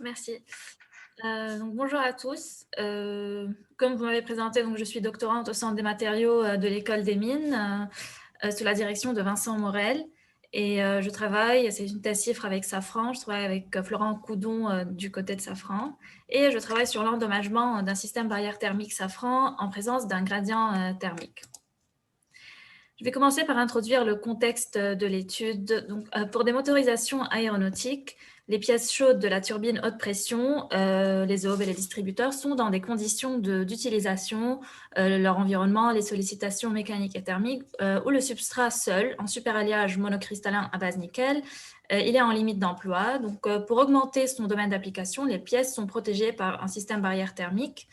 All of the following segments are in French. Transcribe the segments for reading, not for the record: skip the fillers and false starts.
Merci. Donc bonjour à tous. Comme vous m'avez présenté, donc je suis doctorante au Centre des matériaux de l'École des mines, sous la direction de Vincent Morel. Et je travaille, c'est une thèse CIFRE avec Safran, je travaille avec Florent Coudon du côté de Safran. Et je travaille sur l'endommagement d'un système barrière thermique Safran en présence d'un gradient thermique. Je vais commencer par introduire le contexte de l'étude. Donc, pour des motorisations aéronautiques, les pièces chaudes de la turbine haute pression, les aubes et les distributeurs, sont dans des conditions d'utilisation, leur environnement, les sollicitations mécaniques et thermiques, où le substrat seul, en superalliage monocristallin à base nickel, il est en limite d'emploi. Donc, pour augmenter son domaine d'application, les pièces sont protégées par un système barrière thermique.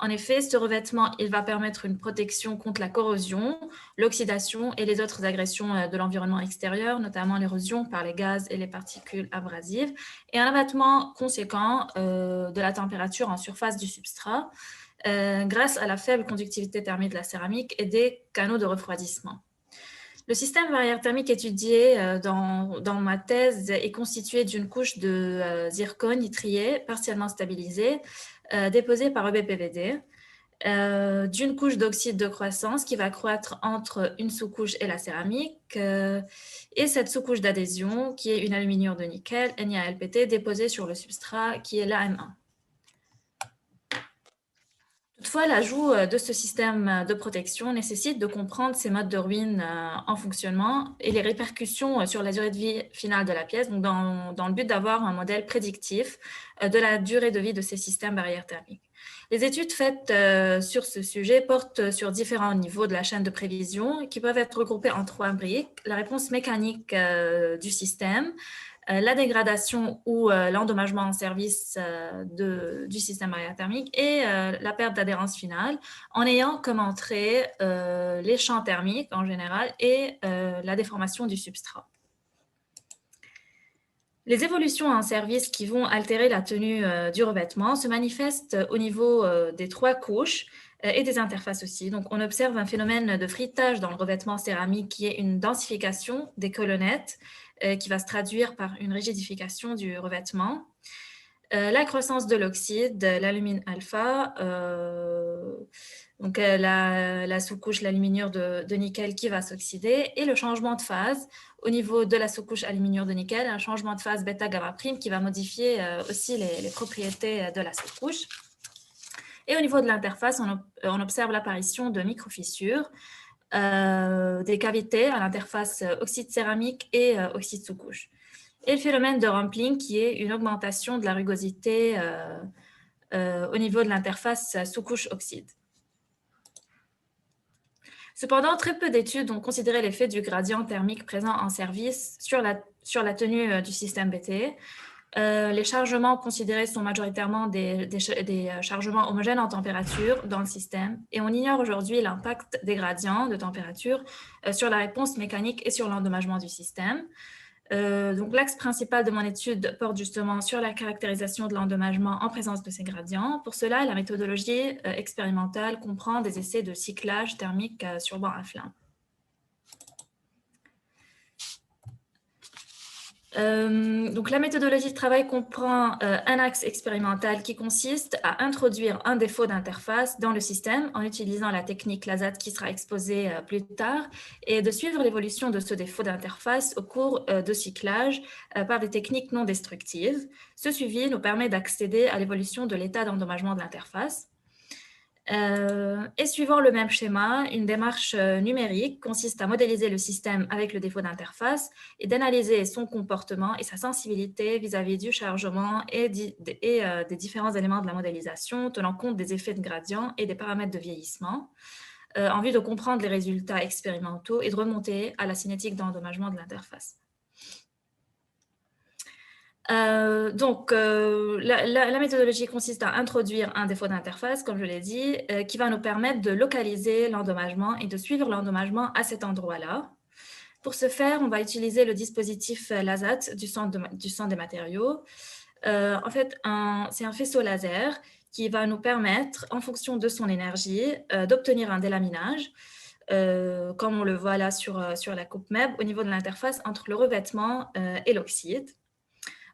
En effet, ce revêtement, il va permettre une protection contre la corrosion, l'oxydation et les autres agressions de l'environnement extérieur, notamment l'érosion par les gaz et les particules abrasives, et un abattement conséquent de la température en surface du substrat grâce à la faible conductivité thermique de la céramique et des canaux de refroidissement. Le système barrière thermique étudié dans ma thèse est constitué d'une couche de zircone nitrié partiellement stabilisée, déposée par EBPVD, d'une couche d'oxyde de croissance qui va croître entre une sous-couche et la céramique, et cette sous-couche d'adhésion qui est une aluminure de nickel, NiALPT, déposée sur le substrat qui est l'AM1. Toutefois, l'ajout de ce système de protection nécessite de comprendre ces modes de ruine en fonctionnement et les répercussions sur la durée de vie finale de la pièce, donc dans le but d'avoir un modèle prédictif de la durée de vie de ces systèmes barrières thermiques. Les études faites sur ce sujet portent sur différents niveaux de la chaîne de prévision qui peuvent être regroupées en 3 briques: la réponse mécanique du système, la dégradation ou l'endommagement en service du système barrière thermique et la perte d'adhérence finale, en ayant comme entrée les champs thermiques en général et la déformation du substrat. Les évolutions en service qui vont altérer la tenue du revêtement se manifestent au niveau des 3 couches et des interfaces aussi. Donc, on observe un phénomène de fritage dans le revêtement céramique qui est une densification des colonnettes qui va se traduire par une rigidification du revêtement. La croissance de l'oxyde, l'alumine alpha, donc la sous-couche, l'aluminure de nickel qui va s'oxyder, et le changement de phase au niveau de la sous-couche aluminure de nickel, un changement de phase bêta-gamma prime qui va modifier aussi les propriétés de la sous-couche. Et au niveau de l'interface, on observe l'apparition de micro-fissures, des cavités à l'interface oxyde céramique et oxyde sous-couche. Et le phénomène de rumpling qui est une augmentation de la rugosité au niveau de l'interface sous-couche oxyde. Cependant, très peu d'études ont considéré l'effet du gradient thermique présent en service sur la tenue du système BT. Les chargements considérés sont majoritairement des chargements homogènes en température dans le système, et on ignore aujourd'hui l'impact des gradients de température sur la réponse mécanique et sur l'endommagement du système. Donc l'axe principal de mon étude porte justement sur la caractérisation de l'endommagement en présence de ces gradients. Pour cela, la méthodologie expérimentale comprend des essais de cyclage thermique sur banc à flamme. Donc la méthodologie de travail comprend un axe expérimental qui consiste à introduire un défaut d'interface dans le système en utilisant la technique LASAT qui sera exposée plus tard, et de suivre l'évolution de ce défaut d'interface au cours de cyclage par des techniques non destructives. Ce suivi nous permet d'accéder à l'évolution de l'état d'endommagement de l'interface. Et suivant le même schéma, une démarche numérique consiste à modéliser le système avec le défaut d'interface et d'analyser son comportement et sa sensibilité vis-à-vis du chargement et des différents éléments de la modélisation, tenant compte des effets de gradient et des paramètres de vieillissement, en vue de comprendre les résultats expérimentaux et de remonter à la cinétique d'endommagement de l'interface. La méthodologie consiste à introduire un défaut d'interface, comme je l'ai dit, qui va nous permettre de localiser l'endommagement et de suivre l'endommagement à cet endroit-là. Pour ce faire, on va utiliser le dispositif LASAT du Centre des matériaux. En fait, c'est un faisceau laser qui va nous permettre, en fonction de son énergie, d'obtenir un délaminage, comme on le voit là sur la coupe MEB, au niveau de l'interface entre le revêtement et l'oxyde.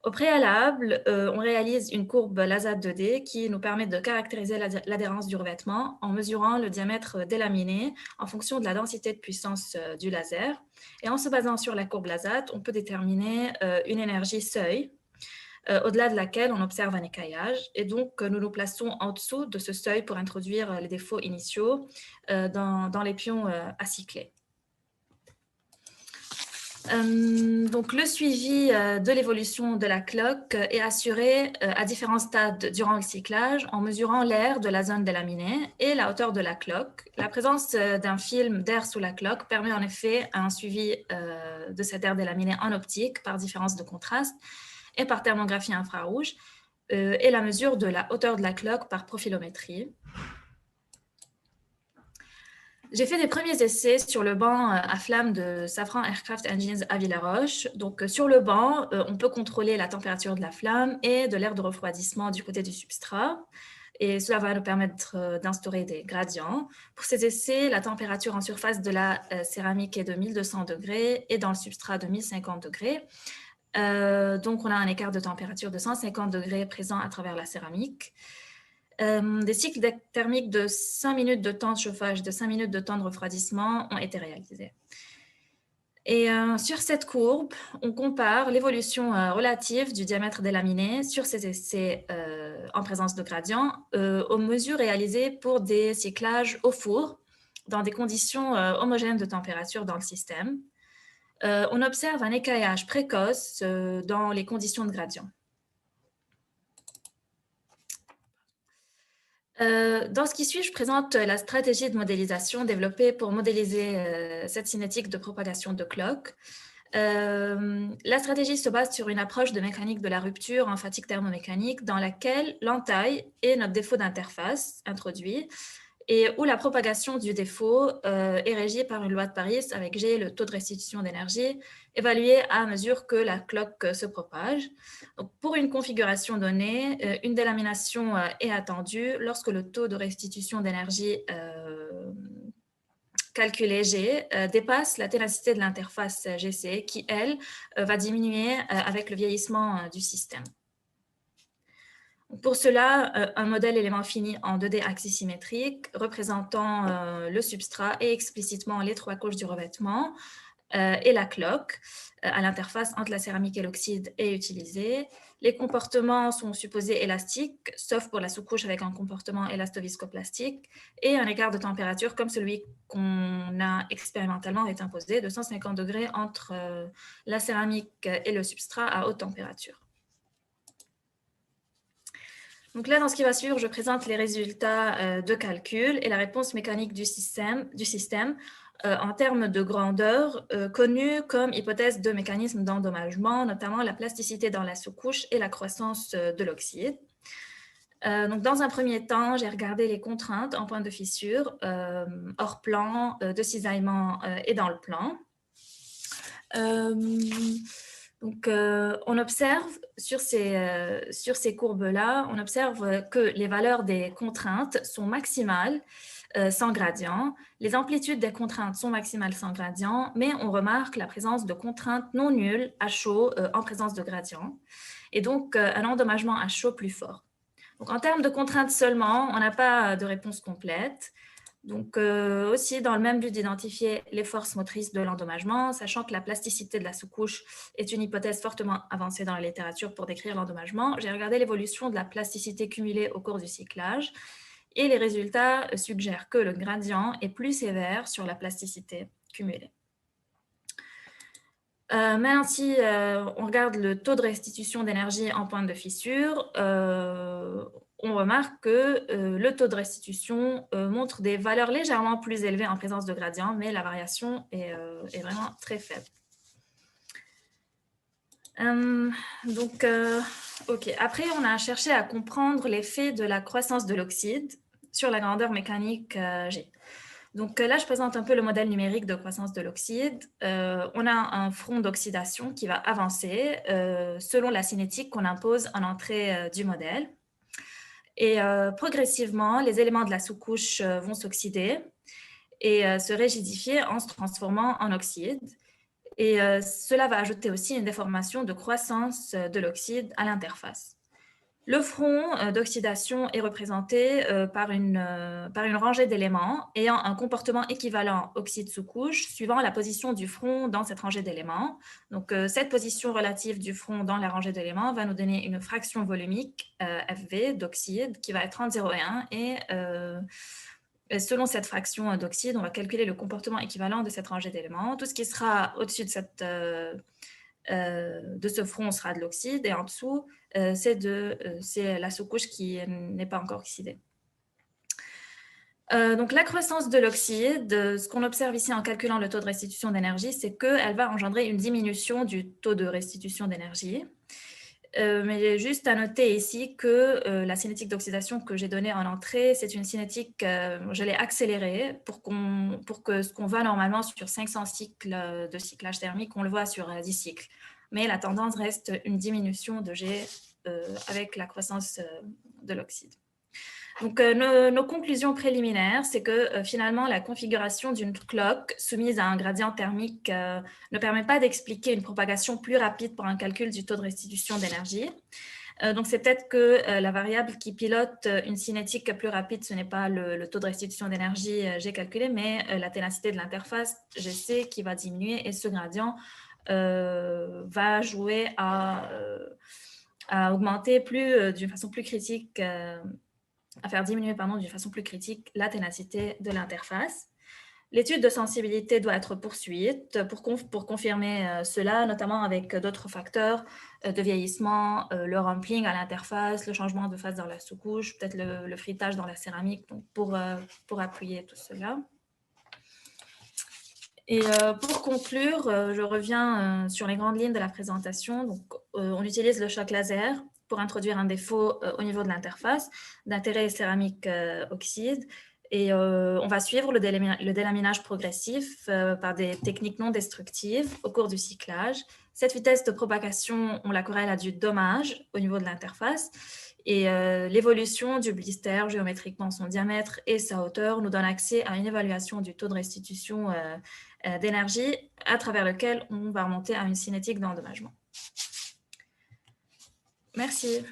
Au préalable, on réalise une courbe LASAT 2D qui nous permet de caractériser l'adhérence du revêtement en mesurant le diamètre des laminés en fonction de la densité de puissance du laser. Et en se basant sur la courbe LASAT, on peut déterminer une énergie seuil, au-delà de laquelle on observe un écaillage. Et donc, nous nous plaçons en dessous de ce seuil pour introduire les défauts initiaux dans les pions acyclés. Donc, le suivi de l'évolution de la cloque est assuré à différents stades durant le cyclage en mesurant l'air de la zone des laminés et la hauteur de la cloque. La présence d'un film d'air sous la cloque permet en effet un suivi de cet air des laminés en optique par différence de contraste et par thermographie infrarouge et la mesure de la hauteur de la cloque par profilométrie. J'ai fait des premiers essais sur le banc à flamme de Safran Aircraft Engines à Villaroche. Donc, sur le banc, on peut contrôler la température de la flamme et de l'air de refroidissement du côté du substrat. Et cela va nous permettre d'instaurer des gradients. Pour ces essais, la température en surface de la céramique est de 1200 degrés et dans le substrat de 1050 degrés. Donc, on a un écart de température de 150 degrés présent à travers la céramique. Des cycles thermiques de 5 minutes de temps de chauffage, de 5 minutes de temps de refroidissement ont été réalisés. Et sur cette courbe, on compare l'évolution relative du diamètre des laminés sur ces essais en présence de gradient aux mesures réalisées pour des cyclages au four dans des conditions homogènes de température dans le système. On observe un écaillage précoce dans les conditions de gradient. Dans ce qui suit, je présente la stratégie de modélisation développée pour modéliser cette cinétique de propagation de cloque. La stratégie se base sur une approche de mécanique de la rupture en fatigue thermomécanique dans laquelle l'entaille est notre défaut d'interface introduit et où la propagation du défaut est régie par une loi de Paris avec G, le taux de restitution d'énergie, évalué à mesure que la cloque se propage. Donc, pour une configuration donnée, une délamination est attendue lorsque le taux de restitution d'énergie calculé G dépasse la ténacité de l'interface GC qui, elle, va diminuer avec le vieillissement du système. Pour cela, un modèle élément fini en 2D axisymétrique représentant le substrat et explicitement les trois couches du revêtement et la cloque à l'interface entre la céramique et l'oxyde est utilisé. Les comportements sont supposés élastiques, sauf pour la sous-couche avec un comportement élastoviscoplastique et un écart de température comme celui qu'on a expérimentalement est imposé de 150 degrés entre la céramique et le substrat à haute température. Donc là, dans ce qui va suivre, je présente les résultats de calcul et la réponse mécanique du système en termes de grandeur connue comme hypothèse de mécanisme d'endommagement, notamment la plasticité dans la sous-couche et la croissance de l'oxyde. Donc, dans un premier temps, j'ai regardé les contraintes en point de fissure, hors plan, de cisaillement et dans le plan. Donc, on observe sur ces courbes-là, on observe que les valeurs des contraintes sont maximales sans gradient. Les amplitudes des contraintes sont maximales sans gradient, mais on remarque la présence de contraintes non nulles à chaud en présence de gradient, et donc un endommagement à chaud plus fort. Donc, en termes de contraintes seulement, on n'a pas de réponse complète. Donc, aussi, dans le même but d'identifier les forces motrices de l'endommagement, sachant que la plasticité de la sous-couche est une hypothèse fortement avancée dans la littérature pour décrire l'endommagement, j'ai regardé l'évolution de la plasticité cumulée au cours du cyclage et les résultats suggèrent que le gradient est plus sévère sur la plasticité cumulée. Maintenant, si on regarde le taux de restitution d'énergie en pointe de fissure, on remarque que le taux de restitution montre des valeurs légèrement plus élevées en présence de gradient, mais la variation est vraiment très faible. OK. Après, on a cherché à comprendre l'effet de la croissance de l'oxyde sur la grandeur mécanique G. Donc là, je présente un peu le modèle numérique de croissance de l'oxyde. On a un front d'oxydation qui va avancer selon la cinétique qu'on impose en entrée du modèle. Et progressivement, les éléments de la sous-couche vont s'oxyder et se rigidifier en se transformant en oxyde. Et cela va ajouter aussi une déformation de croissance de l'oxyde à l'interface. Le front d'oxydation est représenté par une rangée d'éléments ayant un comportement équivalent oxyde sous-couche suivant la position du front dans cette rangée d'éléments. Donc, cette position relative du front dans la rangée d'éléments va nous donner une fraction volumique FV d'oxyde qui va être entre 0 et 1 et selon cette fraction d'oxyde, on va calculer le comportement équivalent de cette rangée d'éléments. Tout ce qui sera au-dessus de ce front sera de l'oxyde et en dessous, c'est la sous-couche qui n'est pas encore oxydée. Donc la croissance de l'oxyde, ce qu'on observe ici en calculant le taux de restitution d'énergie, c'est qu'elle va engendrer une diminution du taux de restitution d'énergie. Mais juste à noter ici que la cinétique d'oxydation que j'ai donnée en entrée, c'est une cinétique, je l'ai accélérée pour que ce qu'on voit normalement sur 500 cycles de cyclage thermique, on le voit sur 10 cycles. Mais la tendance reste une diminution de G avec la croissance de l'oxyde. Donc, nos conclusions préliminaires, c'est que finalement, la configuration d'une cloque soumise à un gradient thermique ne permet pas d'expliquer une propagation plus rapide pour un calcul du taux de restitution d'énergie. Donc, c'est peut-être que la variable qui pilote une cinétique plus rapide, ce n'est pas le taux de restitution d'énergie G calculé, mais la ténacité de l'interface GC qui va diminuer et ce gradient va jouer à augmenter d'une façon plus critique à faire diminuer d'une façon plus critique la ténacité de l'interface. L'étude de sensibilité doit être poursuivie pour confirmer cela, notamment avec d'autres facteurs de vieillissement, le rumpling à l'interface, le changement de phase dans la sous-couche, peut-être le frittage dans la céramique, donc pour appuyer tout cela. Et pour conclure, je reviens sur les grandes lignes de la présentation. Donc, on utilise le choc laser pour introduire un défaut au niveau de l'interface d'intérêt céramique oxyde. Et on va suivre le délaminage progressif par des techniques non destructives au cours du cyclage. Cette vitesse de propagation, on la corrèle à du dommage au niveau de l'interface. Et l'évolution du blister géométriquement, son diamètre et sa hauteur nous donne accès à une évaluation du taux de restitution d'énergie à travers lequel on va remonter à une cinétique d'endommagement. Merci.